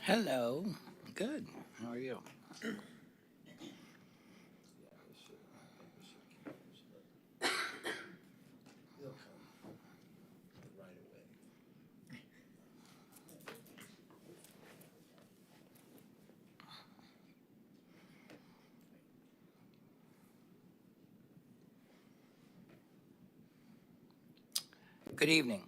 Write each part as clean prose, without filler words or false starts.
Hello. Good. How are you? Good evening.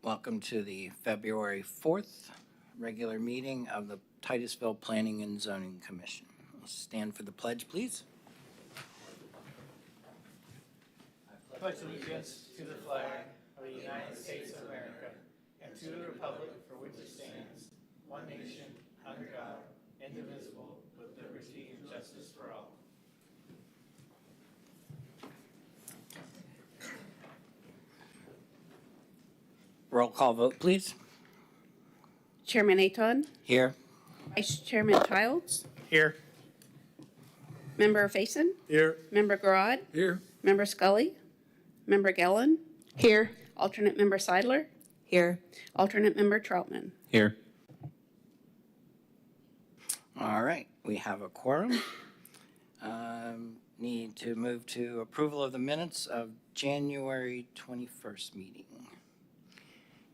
Welcome to the February 4th regular meeting of the Titusville Planning and Zoning Commission. We'll stand for the pledge, please. I pledge allegiance to the flag of the United States of America and to the republic for which it stands, one nation, under God, indivisible, with liberty and justice for all. Roll call vote, please. Chairman Aton, Here. Vice Chairman Childs, Here. Member Faison, Here. Member Garrod, Here. Member Scully, Member Gellin. Here. Alternate Member Seidler. Here. Alternate Member Troutman. Here. All right, we have a quorum. Need to move to approval of the minutes of January 21st meeting.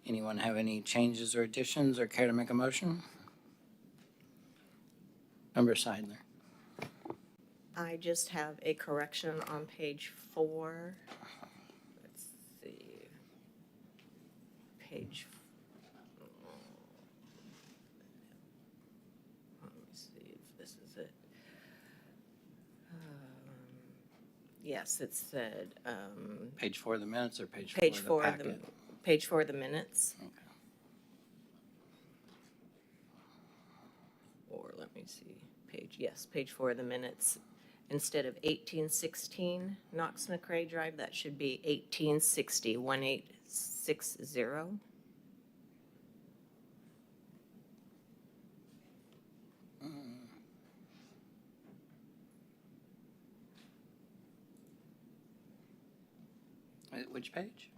Anyone have any changes or additions or care to make a motion? Member Seidler. I just have a correction on page 4. Let's see. Let me see if this is it. Yes, it said, Page 4 of the minutes or page 4 page of the 4 of the, packet? page 4 of the minutes. Okay. Or let me see, page 4 of the minutes. Instead of 1816 Knox McRae Drive, that should be 1860, 1860. Which page?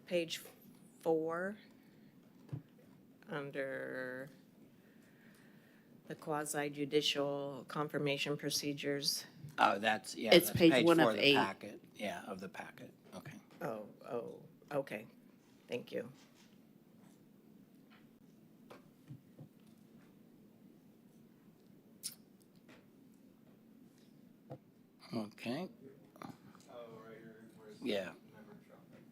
Page 4, under the quasi-judicial confirmation procedures. Oh, that's, yeah. It's that's page 1 4 of the 8. packet. Yeah, of the packet. Okay. Oh, okay. Thank you. Okay. Oh, right here. Where's Yeah. Member Troutman?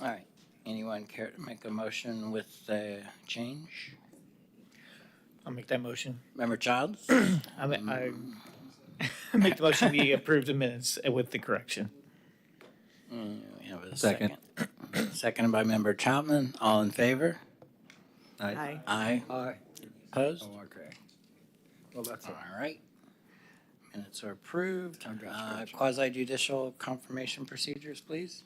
All right. Anyone care to make a motion with the change? I'll make that motion. Member Childs? I make the motion we approve the minutes with the correction. We have a second. Seconded by Member Troutman. All in favor? Aye. Aye. Aye. Opposed? Oh, okay. Well, that's all. All right. Minutes are approved. I'm just scratching. Quasi-judicial confirmation procedures, please.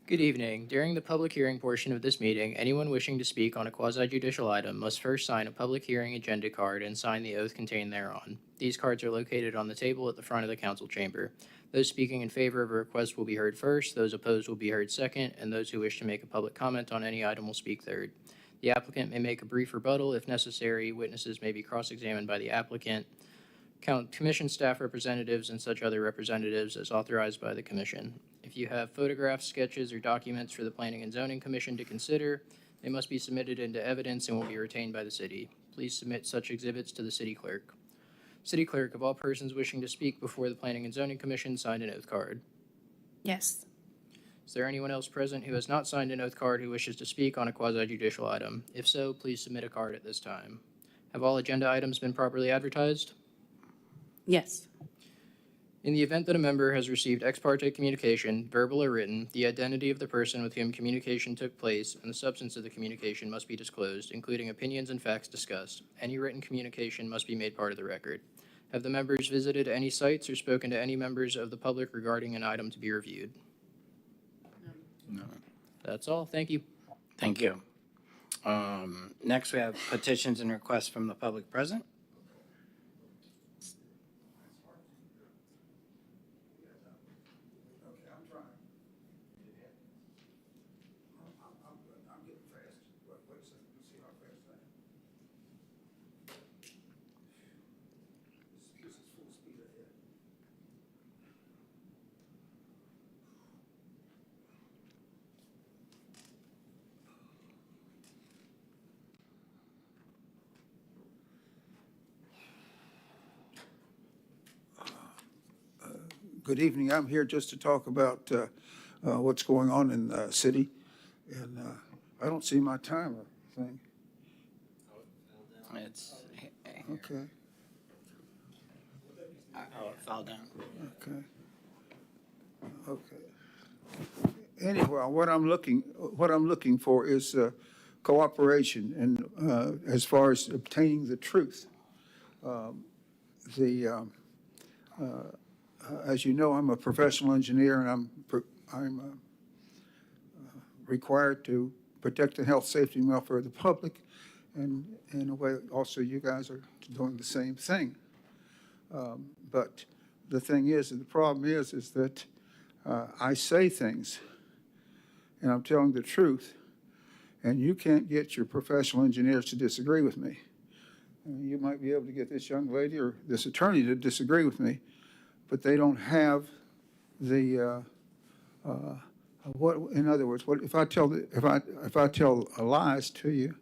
Good evening. During the public hearing portion of this meeting, anyone wishing to speak on a quasi-judicial item must first sign a public hearing agenda card and sign the oath contained thereon. These cards are located on the table at the front of the council chamber. Those speaking in favor of a request will be heard first, those opposed will be heard second, and those who wish to make a public comment on any item will speak third. The applicant may make a brief rebuttal if necessary. Witnesses may be cross-examined by the applicant, commission staff representatives, and such other representatives as authorized by the commission. If you have photographs, sketches, or documents for the Planning and Zoning Commission to consider, they must be submitted into evidence and will be retained by the city. Please submit such exhibits to the city clerk. City clerk, of all persons wishing to speak before the Planning and Zoning Commission, signed an oath card. Yes. Is there anyone else present who has not signed an oath card who wishes to speak on a quasi-judicial item? If so, please submit a card at this time. Have all agenda items been properly advertised? Yes. In the event that a member has received ex parte communication, verbal or written, the identity of the person with whom communication took place and the substance of the communication must be disclosed, including opinions and facts discussed. Any written communication must be made part of the record. Have the members visited any sites or spoken to any members of the public regarding an item to be reviewed? No. That's all. Thank you. Thank you. Next, we have petitions and requests from the public present. Good evening. I'm here just to talk about what's going on in the city. And I don't see my timer thing. It's, Okay, oh, it fell down. okay. Okay. Anyway, what I'm looking for is cooperation and as far as obtaining the truth. As you know, I'm a professional engineer, and I'm required to protect the health, safety, and welfare of the public, and in a way, also you guys are doing the same thing. But the thing is, and the problem is that I say things, and I'm telling the truth, and you can't get your professional engineers to disagree with me. I mean, you might be able to get this young lady or this attorney to disagree with me, but they don't have the what. In other words, what if I tell lies to you,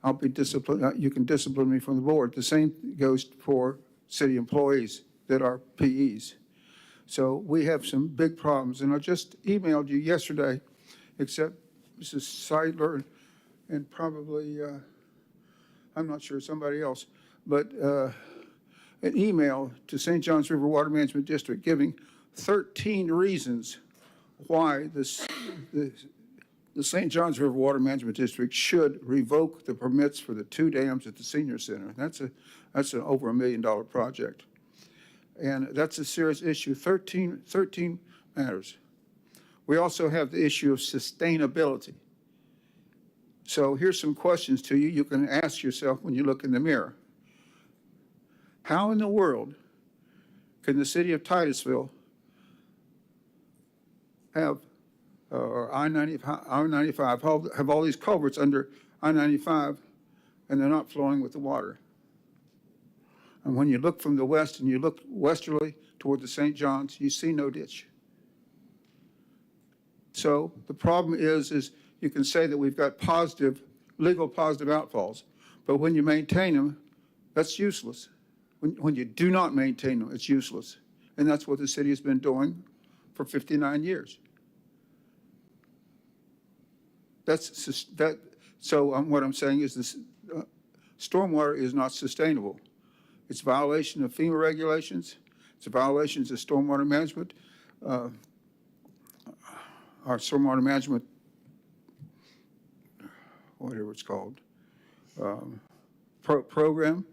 I'll be disciplined. You can discipline me from the board. The same goes for city employees that are PEs. So we have some big problems, and I just emailed you yesterday, except Mrs. Seidler and probably I'm not sure somebody else, but an email to St. Johns River Water Management District giving 13 reasons why the St. Johns River Water Management District should revoke the permits for the 2 dams at the senior center. That's an over $1 million project. And that's a serious issue. 13 matters. We also have the issue of sustainability. So here's some questions to you. You can ask yourself when you look in the mirror. How in the world can the city of Titusville have, or I-95 have all these culverts under I-95 and they're not flowing with the water? And when you look from the west and you look westerly toward the St. John's, you see no ditch. So the problem is you can say that we've got legal positive outfalls, but when you maintain them, that's useless. When you do not maintain them, it's useless. And that's what the city has been doing for 59 years. So what I'm saying is this, stormwater is not sustainable. It's a violation of FEMA regulations. It's a violation of stormwater management, our stormwater management, whatever it's called, program,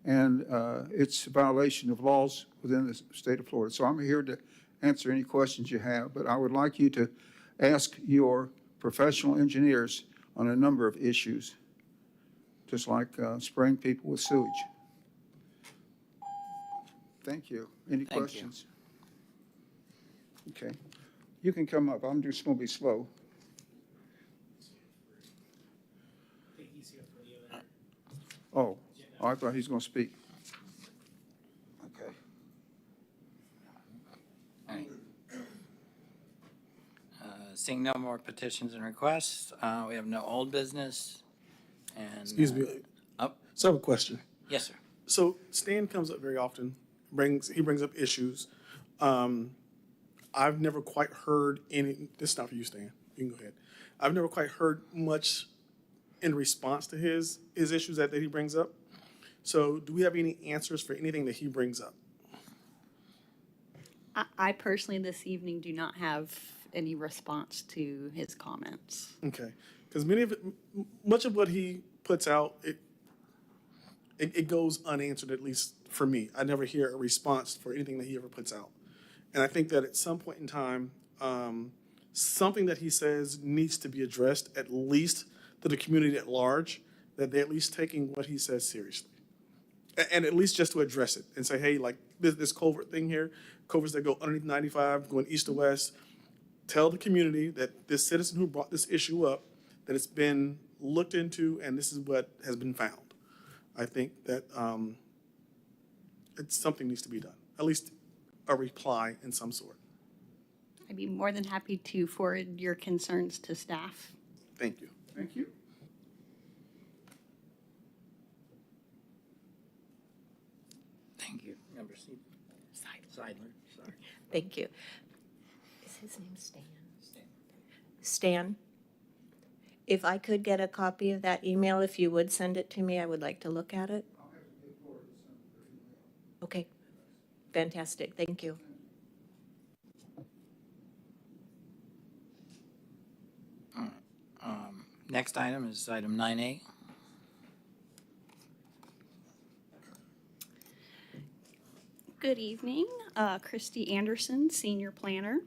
and it's a violation of laws within the state of Florida. So I'm here to answer any questions you have, but I would like you to ask your professional engineers on a number of issues, just like spraying people with sewage. Thank you. Any Thank you. questions? Okay. You can come up. I'm just going to be slow. Oh, I thought he was going to speak. Okay. All right. Seeing no more petitions and requests, we have no old business. And Excuse me. Oh, So I have a question. yes, sir. So Stan comes up very often, he brings up issues. I've never quite heard any, this is not for you, Stan, you can go ahead. I've never quite heard much in response to his issues that he brings up. So do we have any answers for anything that he brings up? I personally this evening do not have any response to his comments. Okay, because much of what he puts out, it goes unanswered, at least for me. I never hear a response for anything that he ever puts out. And I think that at some point in time, something that he says needs to be addressed, at least to the community at large, that they're at least taking what he says seriously. And at least just to address it and say, hey, like this culvert thing here, culverts that go underneath 95, going east to west, tell the community that this citizen who brought this issue up, that it's been looked into and this is what has been found. I think that something needs to be done, at least a reply in some sort. I'd be more than happy to forward your concerns to staff. Thank you. Thank you. Thank you. Member Seidler, sorry. Thank you. Is his name Stan? Stan? If I could get a copy of that email, if you would send it to me, I would like to look at it. Okay, fantastic, thank you. Next item is item 9A. Good evening, Christy Anderson, Senior Planner.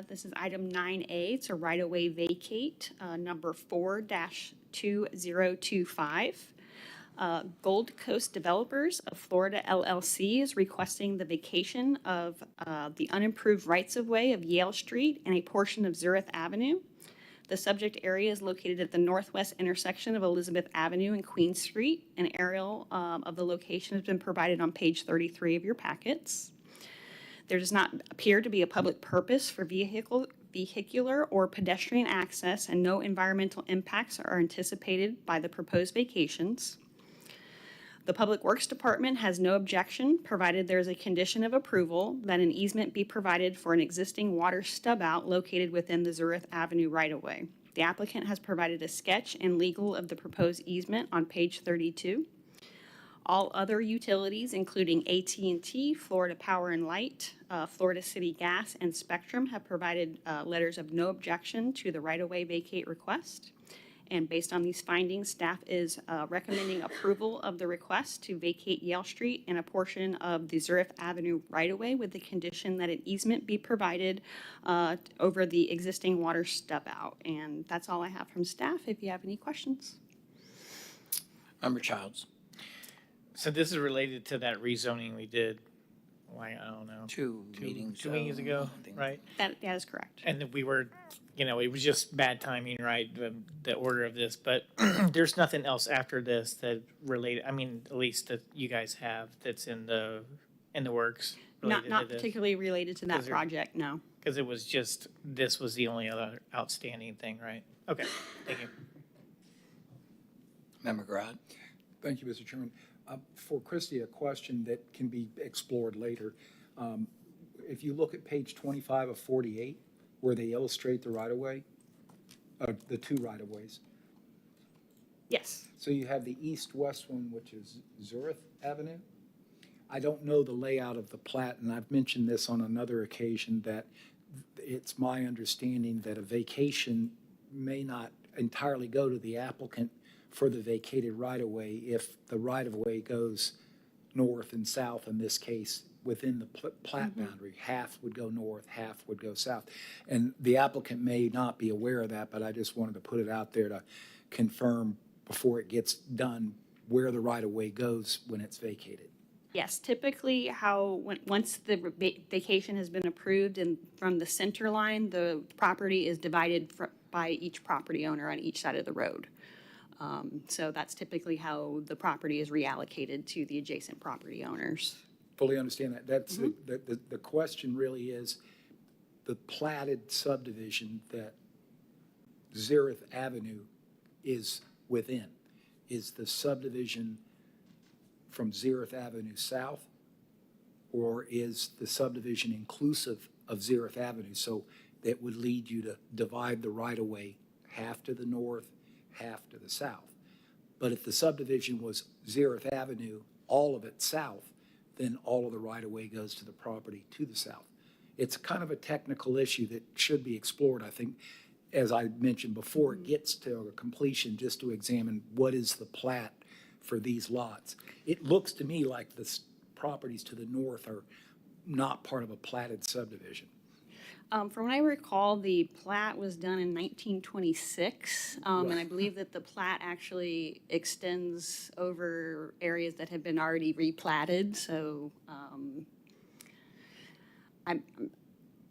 This is item 9A. It's a right-of-way vacate, number 4-2025. Gold Coast Developers of Florida LLC is requesting the vacation of the unimproved rights-of-way of Yale Street and a portion of Zurich Avenue. The subject area is located at the northwest intersection of Elizabeth Avenue and Queen Street. An aerial of the location has been provided on page 33 of your packets. There does not appear to be a public purpose for vehicular or pedestrian access, and no environmental impacts are anticipated by the proposed vacations. The Public Works Department has no objection, provided there is a condition of approval that an easement be provided for an existing water stub-out located within the Zurich Avenue right-of-way. The applicant has provided a sketch and legal of the proposed easement on page 32. All other utilities, including AT&T, Florida Power and Light, Florida City Gas, and Spectrum, have provided letters of no objection to the right-of-way vacate request. And based on these findings, staff is recommending approval of the request to vacate Yale Street and a portion of the Zurich Avenue right-of-way with the condition that an easement be provided over the existing water stub-out. And that's all I have from staff. If you have any questions. Member Childs. So this is related to that rezoning we did, like, I don't know, Two meetings ago, I think. right? That is correct. And then we were, it was just bad timing, right, the order of this, but there's nothing else after this that related, I mean, at least that you guys have that's in the works related to Not this? particularly related to that Is there- project, no. Because it was just, this was the only other outstanding thing, right? Okay, thank you. Member Grod. Thank you, Mr. Chairman. For Christie, a question that can be explored later. If you look at page 25 of 48, where they illustrate the right-of-way, the two right-of-ways. Yes. So you have the east-west one, which is Zurich Avenue. I don't know the layout of the plat, and I've mentioned this on another occasion, that it's my understanding that a vacation may not entirely go to the applicant for the vacated right-of-way if the right-of-way goes north and south, in this case, within the plat boundary. Half would go north, half would go south. And the applicant may not be aware of that, but I just wanted to put it out there to confirm before it gets done where the right-of-way goes when it's vacated. Yes, typically once the vacation has been approved and from the center line, the property is divided by each property owner on each side of the road. So that's typically how the property is reallocated to the adjacent property owners. Fully understand that. That's the question really is the platted subdivision that Zurich Avenue is within. Is the subdivision from Zurich Avenue south, or is the subdivision inclusive of Zurich Avenue? So that would lead you to divide the right-of-way half to the north, half to the south. But if the subdivision was Zurich Avenue, all of it south, then all of the right-of-way goes to the property to the south. It's kind of a technical issue that should be explored, I think, as I mentioned before, it gets to a completion, just to examine what is the plat for these lots. It looks to me like the properties to the north are not part of a platted subdivision. From what I recall, the plat was done in 1926, and I believe that the plat actually extends over areas that have been already replatted. So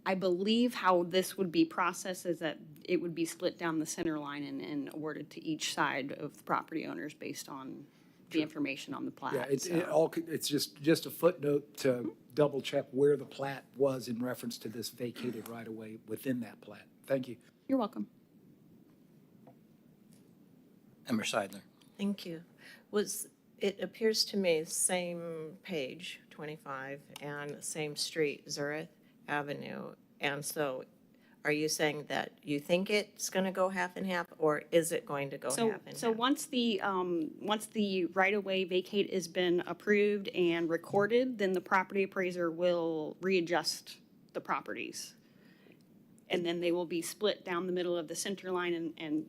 I believe how this would be processed is that it would be split down the center line and awarded to each side of the property owners based on the information on the plat. Yeah, so. it's just a footnote to double check where the plat was in reference to this vacated right-of-way within that plat. Thank you. You're welcome. Member Seidler. Thank you. It appears to me, same page, 25, and same street, Zurich, Avenue. And so are you saying that you think it's going to go half and half, or is it going to go So, half and half? so once the right-of-way vacate has been approved and recorded, then the property appraiser will readjust the properties. And then they will be split down the middle of the center line and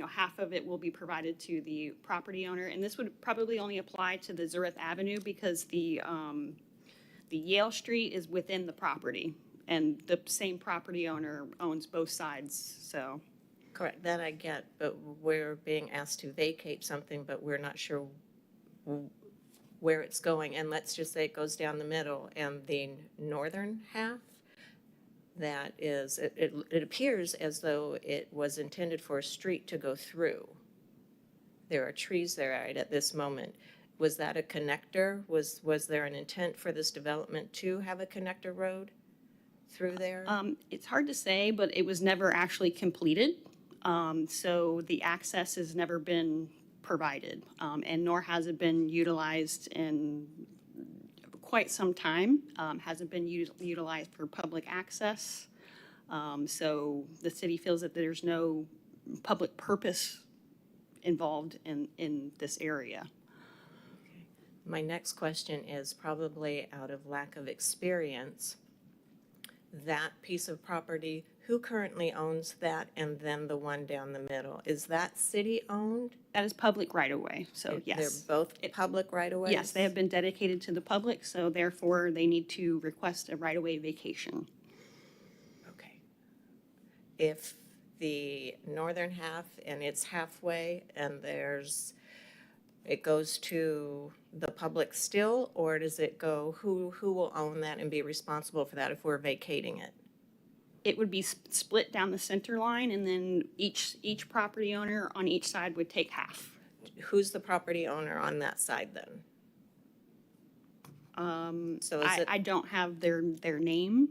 half of it will be provided to the property owner. And this would probably only apply to the Zurich Avenue because the Yale Street is within the property. And the same property owner owns both sides, so. Correct, that I get, but we're being asked to vacate something, but we're not sure where it's going. And let's just say it goes down the middle, and the northern half, that is, it appears as though it was intended for a street to go through. There are trees there right at this moment. Was that a connector? Was there an intent for this development to have a connector road through there? It's hard to say, but it was never actually completed. So the access has never been provided, and nor has it been utilized in quite some time. Hasn't been utilized for public access. So the city feels that there's no public purpose involved in this area. My next question is probably out of lack of experience. That piece of property, who currently owns that, and then the one down the middle? Is that city-owned? That is public right-of-way, so yes. They're both public right-of-ways? Yes, they have been dedicated to the public, so therefore they need to request a right-of-way vacation. Okay. If the northern half and it's halfway and it goes to the public still, or does it go, who will own that and be responsible for that if we're vacating it? It would be split down the center line, and then each property owner on each side would take half. Who's the property owner on that side then? So is it? I don't have their name.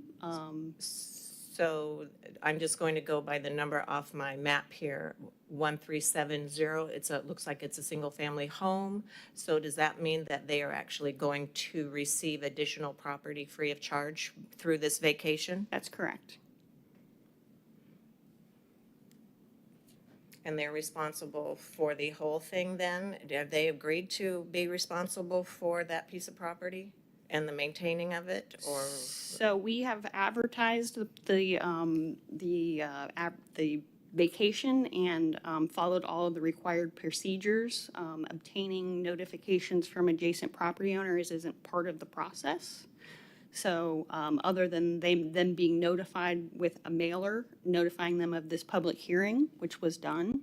So I'm just going to go by the number off my map here, 1370. It looks like it's a single-family home. So does that mean that they are actually going to receive additional property free of charge through this vacation? That's correct. And they're responsible for the whole thing then? Have they agreed to be responsible for that piece of property and the maintaining of it, or? So we have advertised the vacation and followed all of the required procedures. Obtaining notifications from adjacent property owners isn't part of the process. So other than them being notified with a mailer, notifying them of this public hearing, which was done.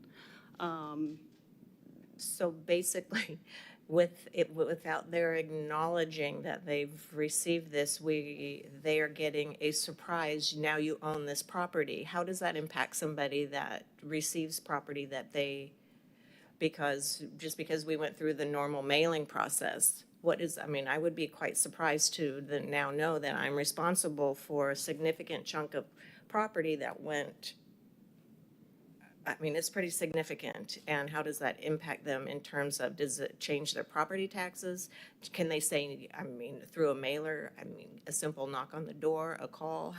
So basically, without their acknowledging that they've received this, they are getting a surprise, now you own this property. How does that impact somebody that receives property that because we went through the normal mailing process? I would be quite surprised to now know that I'm responsible for a significant chunk of property that went. It's pretty significant. And how does that impact them in terms of, does it change their property taxes? Can they say, through a mailer, a simple knock on the door, a call?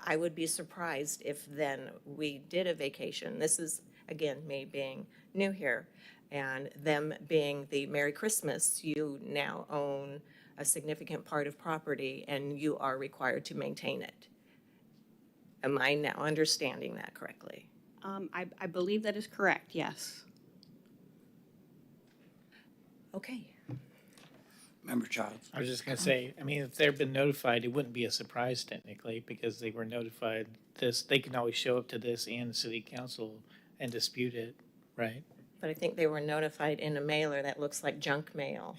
I would be surprised if then we did a vacation. This is, again, me being new here, and them being the Merry Christmas, you now own a significant part of property and you are required to maintain it. Am I now understanding that correctly? I believe that is correct, yes. Okay. Member Childs. I was just gonna say, if they've been notified, it wouldn't be a surprise technically, because they were notified they can always show up to this and the city council and dispute it, right? But I think they were notified in a mailer that looks like junk mail.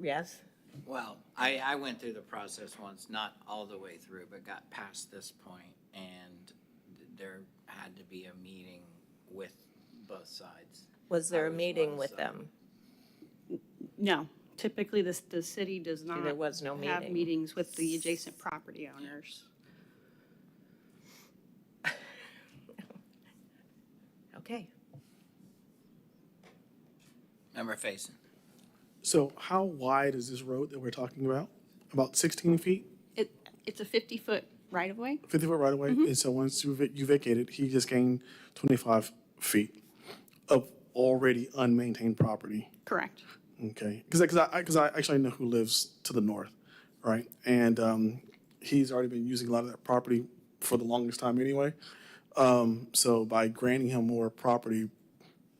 Yes? Well, I went through the process once, not all the way through, but got past this point, and there had to be a meeting with both sides. Was there I a was meeting one with side. them? No, typically the city does not there was no have meeting. meetings with the adjacent property owners. Okay. Member Faison. So how wide is this road that we're talking about? about 16 feet, It's a 50-foot right-of-way? 50-foot right away. And so once you vacated, he just gained 25 feet of already unmaintained property. Correct. Okay, because I actually know who lives to the north, right? And he's already been using a lot of that property for the longest time anyway. So by granting him more property,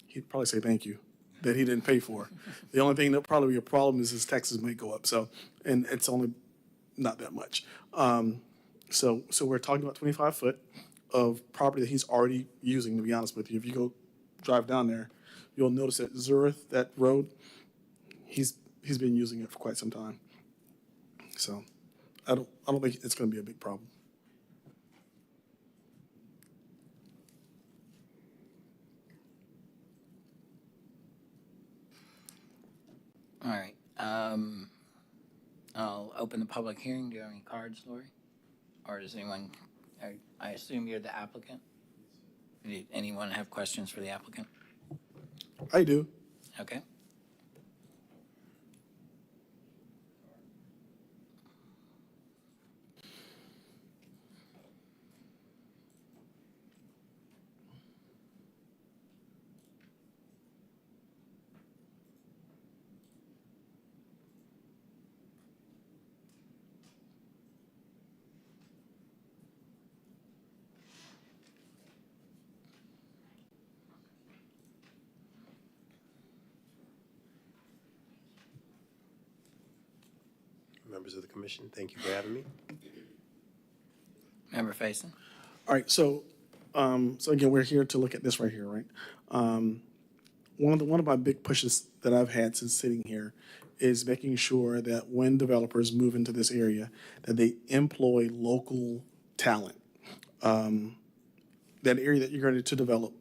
he'd probably say thank you that he didn't pay for. The only thing that probably be a problem is his taxes may go up. So, and it's only not that much. So we're talking about 25 foot of property that he's already using. To be honest with you, if you go drive down there, you'll notice that Zurich, that road, he's been using it for quite some time. So I don't think it's going to be a big problem. All right. I'll open the public hearing. Do you have any cards, Lori? Or does anyone, I assume you're the applicant? Did anyone have questions for the applicant? I do. Okay. Members of the commission, thank you for having me. Member Faison? All right. So again, we're here to look at this right here, right? One of my big pushes that I've had since sitting here is making sure that when developers move into this area, that they employ local talent. That area that you're going to develop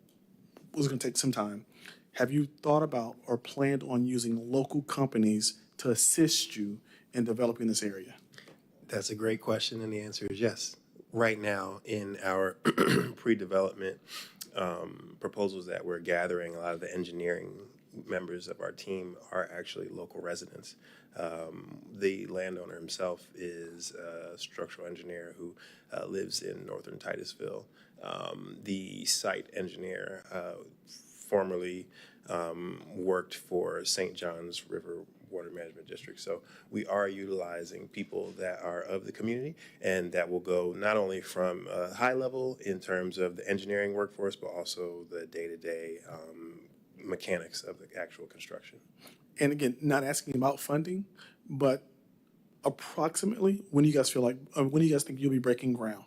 was going to take some time. Have you thought about or planned on using local companies to assist you in developing this area? That's a great question, and the answer is yes. Right now, in our pre-development proposals that we're gathering, a lot of the engineering members of our team are actually local residents. The landowner himself is a structural engineer who lives in northern Titusville. The site engineer formerly worked for St. John's River Water Management District. So we are utilizing people that are of the community, and that will go not only from a high level in terms of the engineering workforce, but also the day-to-day mechanics of the actual construction. And again, not asking about funding, but approximately when do you guys feel like, when do you guys think you'll be breaking ground?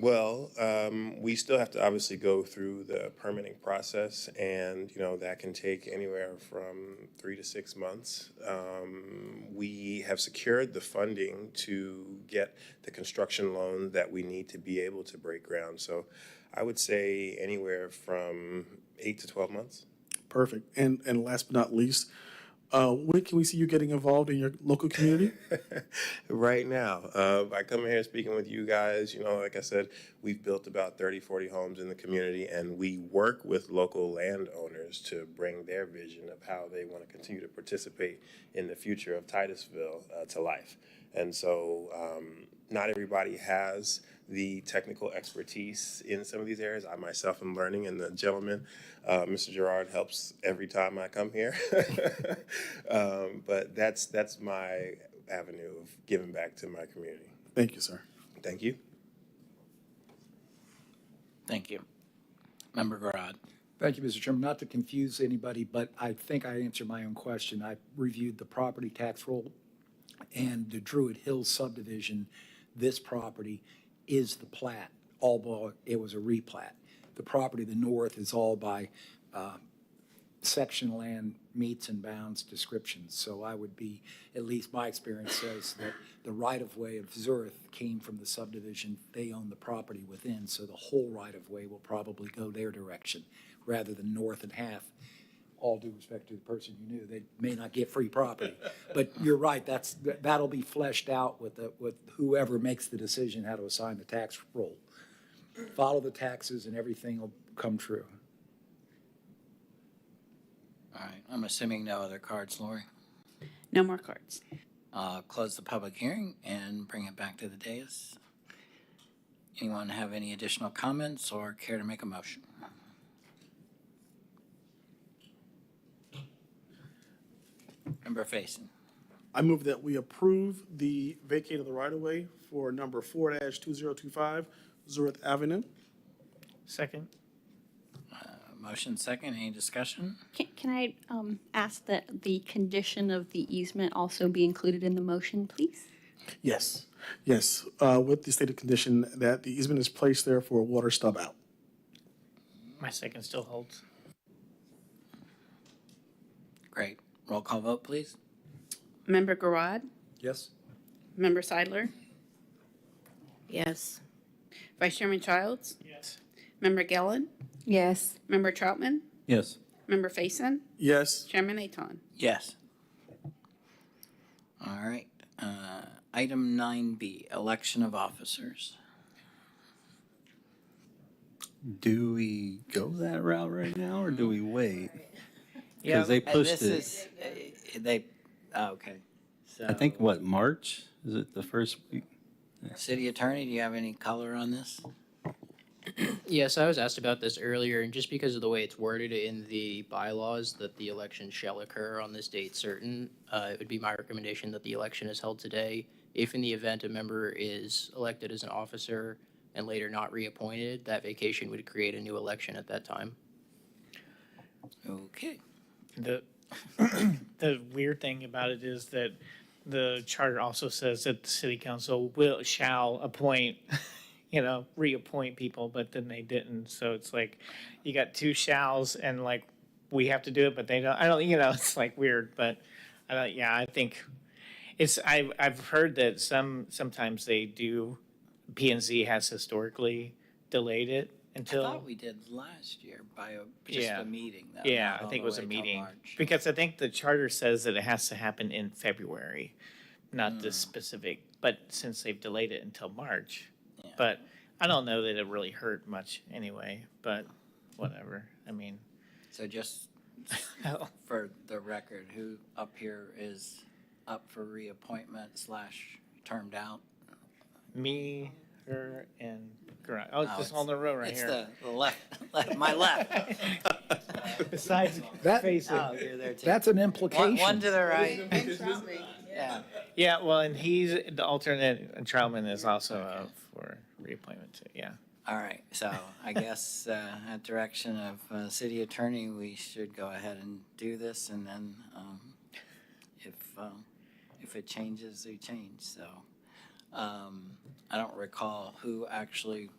Well, we still have to obviously go through the permitting process, and that can take anywhere from 3 to 6 months. We have secured the funding to get the construction loan that we need to be able to break ground. So I would say anywhere from 8 to 12 months. Perfect. And last but not least, when can we see you getting involved in your local community? Right now, I come here speaking with you guys, like I said, we've built about 30, 40 homes in the community, and we work with local landowners to bring their vision of how they want to continue to participate in the future of Titusville to life. And so not everybody has the technical expertise in some of these areas. I myself am learning, and the gentleman, Mr. Gerard, helps every time I come here. But that's my avenue of giving back to my community. Thank you, sir. Thank you. Thank you. Member Garad? Thank you, Mr. Chairman. Not to confuse anybody, but I think I answered my own question. I reviewed the property tax roll, and the Druid Hills subdivision, this property is the plat, although it was a replat. The property to the north is all by section land meets and bounds descriptions. So I would be, at least my experience says that the right-of-way of Zurich came from the subdivision. They own the property within, so the whole right-of-way will probably go their direction rather than north and half. All due respect to the person you knew, they may not get free property. But you're right, that'll be fleshed out with whoever makes the decision how to assign the tax roll. Follow the taxes and everything will come true. All right. I'm assuming no other cards, Lori? No more cards. close the public hearing and bring it back to the dais. Anyone have any additional comments or care to make a motion? Member Faison. I move that we approve the vacate of the right-of-way for number 4-2025 Zurich Avenue. Second. Motion second, any discussion? Can I ask that the condition of the easement also be included in the motion, please? Yes, yes, with the stated condition that the easement is placed there for a water stub out. My second still holds. Great. Roll call vote, please. Member Garad, Yes? Member Seidler, Yes. Vice Chairman Childs, Yes. Member Gellin, Yes. Member Troutman, Yes. Member Faison, Yes, Chairman Aton. Yes. All right. Item 9B, election of officers. Do we go that route right now, or do we wait? Yeah, Because they And pushed this it, is, okay. So, I think, what, March? Is it the first week? City Attorney, do you have any color on this? Yes, I was asked about this earlier, and just because of the way it's worded in the bylaws that the election shall occur on this date certain, it would be my recommendation that the election is held today. If in the event a member is elected as an officer and later not reappointed, that vacation would create a new election at that time. Okay. The the weird thing about it is that the charter also says that the city council shall appoint, reappoint people, but then they didn't. So it's like you got two shalls and like we have to do it, but they don't. I don't. It's like weird, but I don't. Yeah, I think it's. I've heard that sometimes they do. P&Z has historically delayed it I until. thought we did last year by just Yeah. a meeting, though. Yeah, not I all think it the was a way till meeting. March. Because I think the charter says that it has to happen in February, not the specific, but since they've delayed it until March. Yeah. But I don't know that it really hurt much anyway, but whatever. I mean, So just for the record, who up here is up for reappointment / termed out? me, her, and Grant. Oh, Oh, just on the row right It's here. the left, my left. Besides That- facing. Oh, you're there too. That's an One implication. to the right. Yeah. Yeah, well, and he's the alternate, and Troutman is also up for reappointment too, yeah. All right, so I guess at direction of city attorney, we should go ahead and do this, and then if it changes, we change. So I don't recall who actually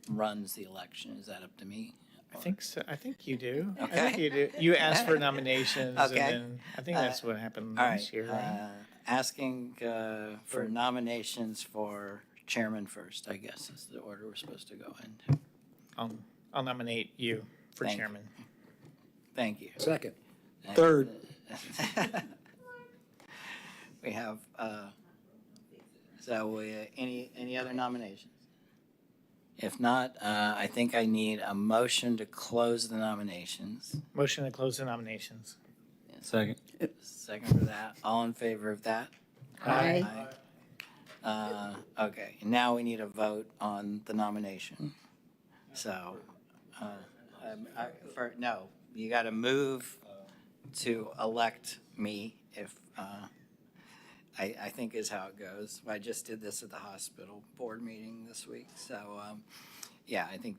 runs the election. Is that up to me? I think so. I think you do. I Okay. think you do. You asked for nominations, and Okay. then I think that's what happened All last right. year. Right? Asking for nominations for chairman first, I guess, is the order we're supposed to go into. I'll nominate you for Thank you. chairman. Thank you. Second. Third. We have, any other nominations? If not, I think I need a motion to close the nominations. Motion to close the nominations. Second. Second for that. All in favor of that? Aye. Okay, now we need a vote on the nomination. So, you gotta move to elect me if, I think is how it goes. I just did this at the hospital board meeting this week, so, yeah, I think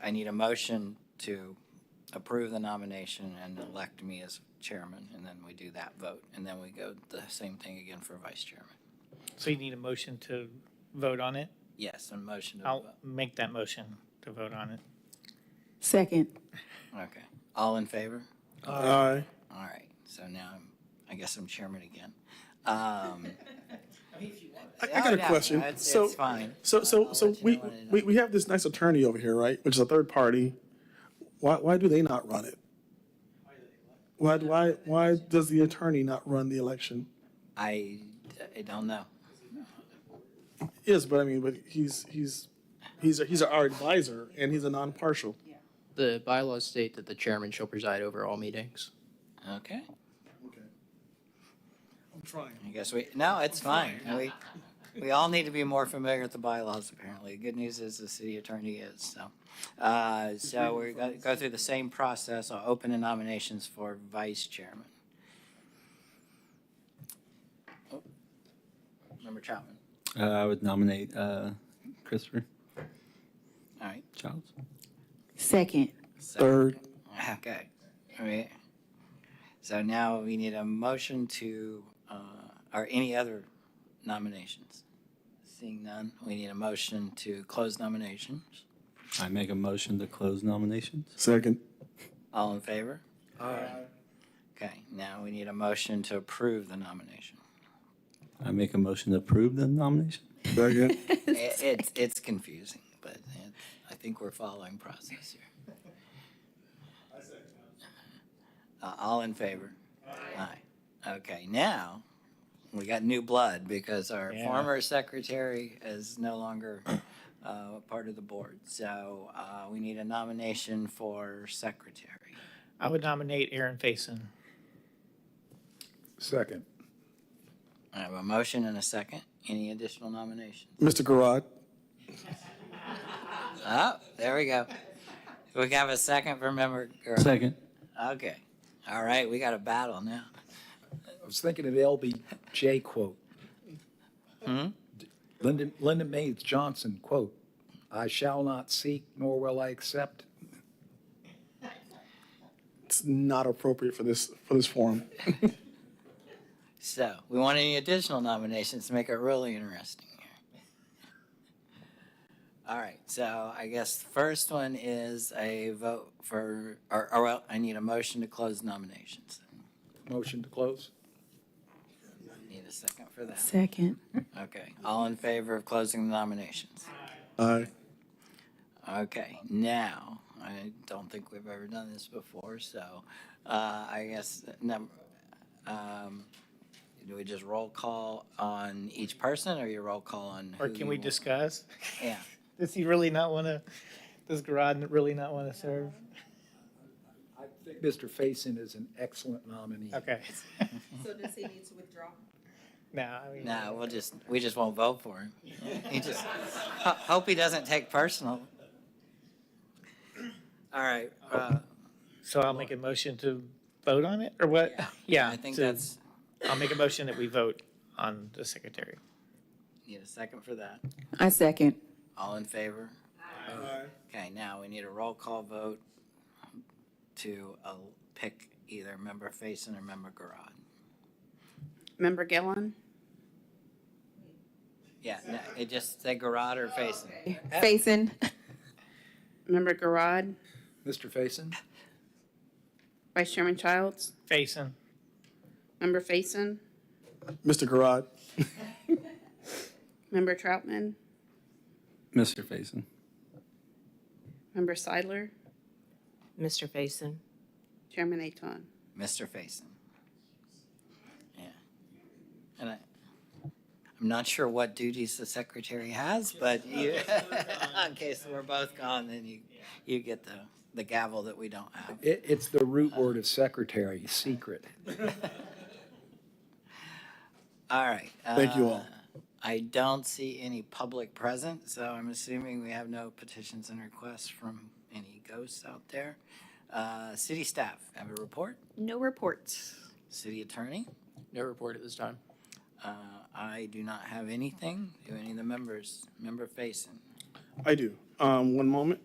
I need a motion to approve the nomination and elect me as chairman, and then we do that vote, and then we go the same thing again for vice chairman. So you need a motion to vote on it? Yes, a motion to I'll vote. make that motion to vote on it. Second. Okay, all in favor? aye. All right, so now I guess I'm chairman again. I I got a question. It's So- fine. So, I'll so let you we, know when it- we have this nice attorney over here, right, which is a third party. Why do they not run it? Why does the attorney not run the election? I don't know. Yes, but I mean, but he's our advisor and he's a non-partial. The bylaws state that the chairman shall preside over all meetings. Okay. trying. I guess no, it's fine. We all need to be more familiar with the bylaws, apparently. The good news is the city attorney is, so. So we're going to go through the same process. I'll open the nominations for vice chairman. Oh, Member Chapman. I would nominate Christopher All right. Childs. Second. Third. Okay. All right. So now we need a motion to, or any other nominations? Seeing none, we need a motion to close nominations. I make a motion to close nominations. Second. All in favor? Aye. Okay, now we need a motion to approve the nomination. I make a motion to approve the nomination. Second. It's confusing, but I think we're following process here. All in favor? Aye. Okay, now we got new blood because our Yeah. former secretary is no longer part of the board. So we need a nomination for secretary. I would nominate Aaron Faison. Second. I have a motion and a second. Any additional nominations? Mr. Garrod. Oh, there we go. We have a second for member. Second. Okay. All right, we got a battle now. I was thinking of the LBJ quote. Lyndon Baines Johnson quote, "I shall not seek, nor will I accept." It's not appropriate for this forum. So we want any additional nominations to make it really interesting here. All right, so I guess the first one is a vote for, or well, I need a motion to close nominations. Motion to close? Need a second for that. Second. Okay, all in favor of closing the nominations? Aye. Okay, now, I don't think we've ever done this before, so I guess, do we just roll call on each person, or you roll call on who Or can you we want? discuss? Yeah, Does he really not want to, does Garrod really not want to serve? I think Mr. Faison is an excellent nominee. Okay. So does he need to withdraw? No, I mean. no, we just won't vote for him. He just, hope he doesn't take personal. All right, So I'll make a motion to vote on it, or what? Yeah. I think to- that's, I'll make a motion that we vote on the secretary. need a second for that. I second. All in favor? Okay, now we need a roll call vote to pick either member Faison or member Garrod. Member Gillen, Yeah, no, it just say Garrod or Faison. Faison. Member Garrod, Mr. Faison? Vice Chairman Childs, Faison. Member Faison, Mr. Garrod. Member Troutman, Mr. Faison. Member Seidler, Mr. Faison? Chairman Aton. Mr. Faison. Yeah. And I'm not sure what duties the secretary has, but you, in case we're both gone, then you get the gavel that we don't have. It's the root word of secretary, secret. All right. Thank you all. I don't see any public present, so I'm assuming we have no petitions and requests from any ghosts out there. City staff, have a report? No reports. City attorney? No report at this time. I do not have anything. Do any of the members? Member Faison? I do. One moment.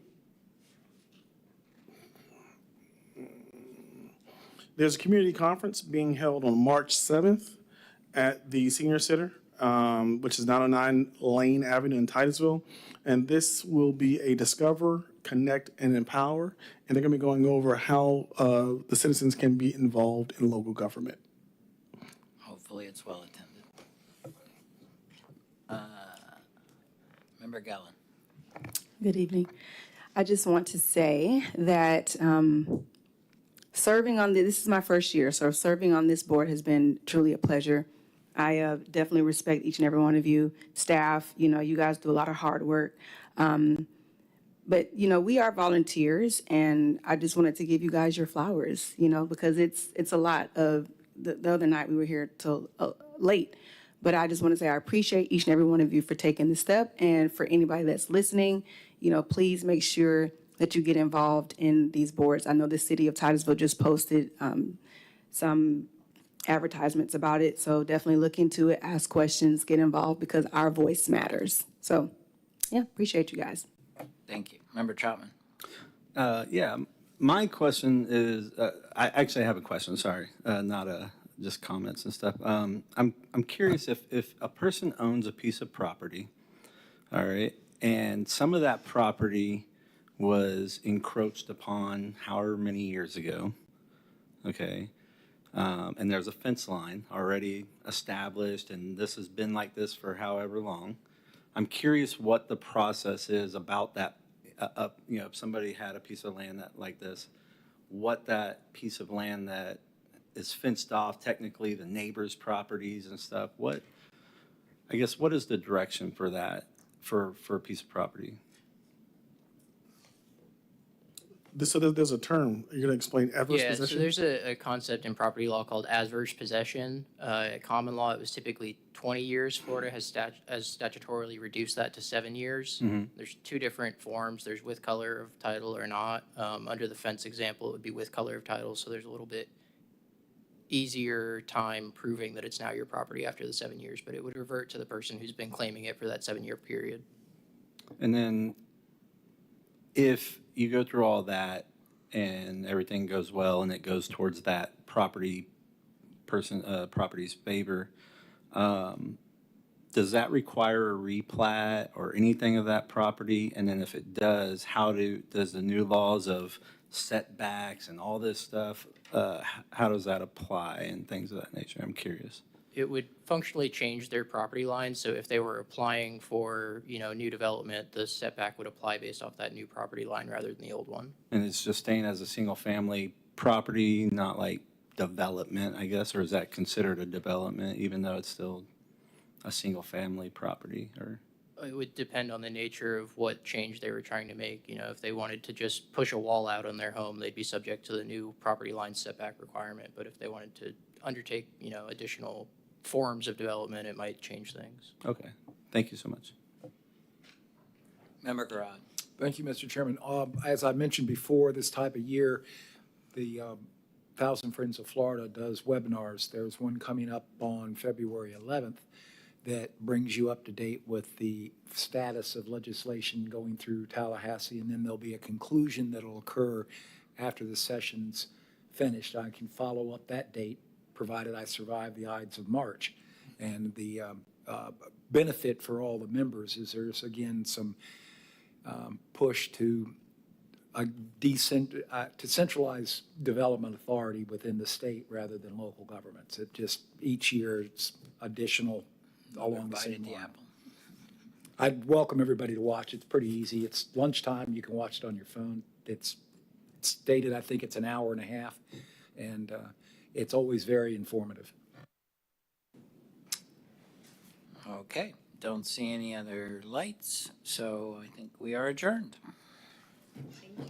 There's a community conference being held on March 7th at the Senior Center, which is 909 Lane Avenue in Titusville. And this will be a Discover, Connect, and Empower. And they're going to be going over how the citizens can be involved in local government. Hopefully it's well attended. Member Gellin? Good evening. I just want to say that serving on this is my first year, so serving on this board has been truly a pleasure. I definitely respect each and every one of you, staff. You know, you guys do a lot of hard work. But, you know, we are volunteers, and I just wanted to give you guys your flowers, you know, because it's a lot of, the other night we were here till late. But I just want to say I appreciate each and every one of you for taking the step. And for anybody that's listening, please make sure that you get involved in these boards. I know the city of Titusville just posted some advertisements about it. So definitely look into it, ask questions, get involved because our voice matters. So yeah, appreciate you guys. Thank you. Member Chapman. Yeah, my question is, I actually have a question, sorry, not just comments and stuff. I'm curious if a person owns a piece of property, all right, and some of that property was encroached upon however many years ago, okay, and there's a fence line already established, and this has been like this for however long. I'm curious what the process is about that. If somebody had a piece of land like this, what that piece of land that is fenced off, technically the neighbors' properties and stuff. What is the direction for that for a piece of property? So there's a term. You're going to explain adverse Yeah, possession? so there's a concept in property law called adverse possession. At common law, it was typically 20 years. Florida has statutorily reduced that to 7 years. There's two different forms. There's with color of title or not. Under the fence example, it would be with color of title, so there's a little bit easier time proving that it's now your property after the 7 years, but it would revert to the person who's been claiming it for that 7-year period. And then if you go through all that and everything goes well and it goes towards that property's favor, does that require a replat or anything of that property? And then if it does, does the new laws of setbacks and all this stuff, how does that apply and things of that nature? I'm curious. It would functionally change their property line. So if they were applying for, new development, the setback would apply based off that new property line rather than the old one. And it's just staying as a single-family property, not like development, I guess, or is that considered a development even though it's still a single-family property? Or It would depend on the nature of what change they were trying to make. If they wanted to just push a wall out on their home, they'd be subject to the new property line setback requirement. But if they wanted to undertake, additional forms of development, it might change things. Okay, thank you so much. Member Garad. Thank you, Mr. Chairman. As I mentioned before, this type of year, the Thousand Friends of Florida does webinars. There's one coming up on February 11th that brings you up to date with the status of legislation going through Tallahassee, and then there'll be a conclusion that'll occur after the session's finished. I can follow up that date, provided I survive the Ides of March. And the benefit for all the members is there's, again, some push to centralize development authority within the state rather than local governments. It just, each year, it's additional along the same line. I'd welcome everybody to watch. It's pretty easy. It's lunchtime. You can watch it on your phone. It's stated, I think it's an hour and a half, and it's always very informative. Okay, don't see any other lights, so I think we are adjourned. Thank you.